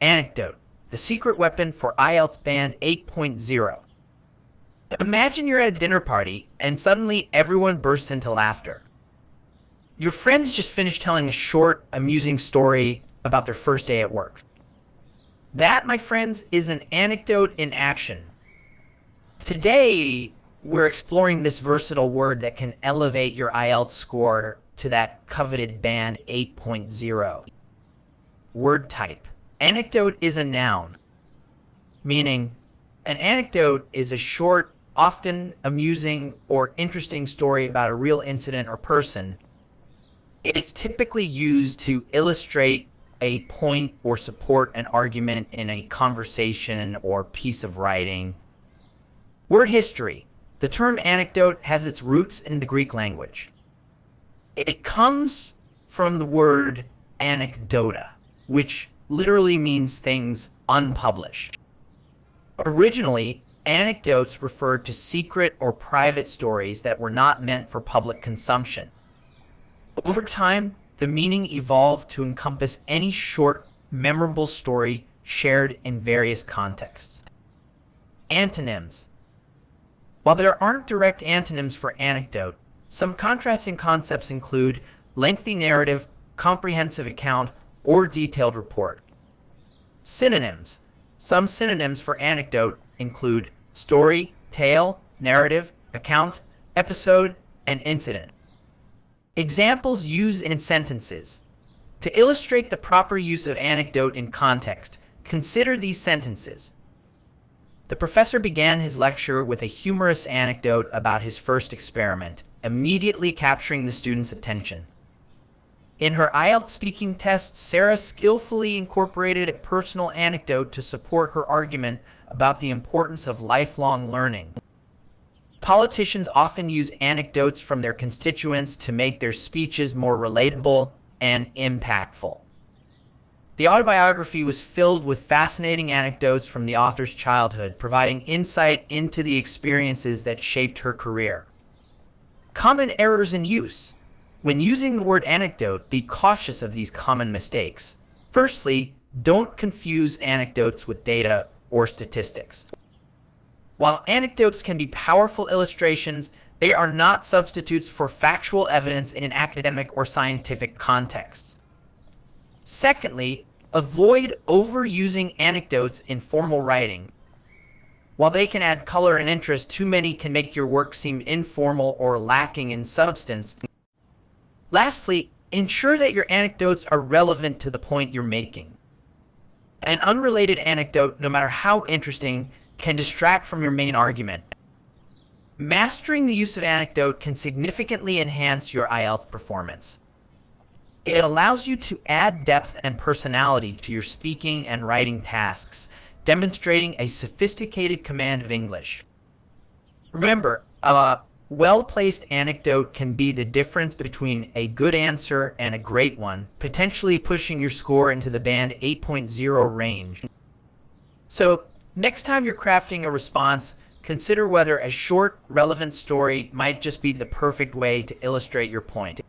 Anecdote, the secret weapon for IELTS Band 8.0. Imagine you're at a dinner party and suddenly everyone bursts into laughter. Your friends just finished telling a short, amusing story about their first day at work. That, my friends, is an anecdote in action. Today, we're exploring this versatile word that can elevate your IELTS score to that coveted band 8.0. Word type. Anecdote is a noun, meaning an anecdote is a short, often amusing or interesting story about a real incident or person. It's typically used to illustrate a point or support an argument in a conversation or piece of writing. Word history. The term anecdote has its roots in the Greek language. It comes from the word anecdota, which literally means things unpublished. Originally, anecdotes referred to secret or private stories that were not meant for public consumption. Over time, the meaning evolved to encompass any short, memorable story shared in various contexts. Antonyms. While there aren't direct antonyms for anecdote, some contrasting concepts include lengthy narrative, comprehensive account, or detailed report. Synonyms. Some synonyms for anecdote include story, tale, narrative, account, episode, and incident. Examples used in sentences. To illustrate the proper use of anecdote in context, consider these sentences. The professor began his lecture with a humorous anecdote about his first experiment, immediately capturing the student's attention. In her IELTS speaking test, Sarah skillfully incorporated a personal anecdote to support her argument about the importance of lifelong learning. Politicians often use anecdotes from their constituents to make their speeches more relatable and impactful. The autobiography was filled with fascinating anecdotes from the author's childhood, providing insight into the experiences that shaped her career. Common errors in use. When using the word anecdote, be cautious of these common mistakes. Firstly, don't confuse anecdotes with data or statistics. While anecdotes can be powerful illustrations, they are not substitutes for factual evidence in an academic or scientific contexts. Secondly, avoid overusing anecdotes in formal writing. While they can add color and interest, too many can make your work seem informal or lacking in substance. Lastly, ensure that your anecdotes are relevant to the point you're making. An unrelated anecdote, no matter how interesting, can distract from your main argument. Mastering the use of anecdote can significantly enhance your IELTS performance. It allows you to add depth and personality to your speaking and writing tasks, demonstrating a sophisticated command of English. Remember, a well-placed anecdote can be the difference between a good answer and a great one, potentially pushing your score into the band 8.0 range. So, next time you're crafting a response, consider whether a short, relevant story might just be the perfect way to illustrate your point.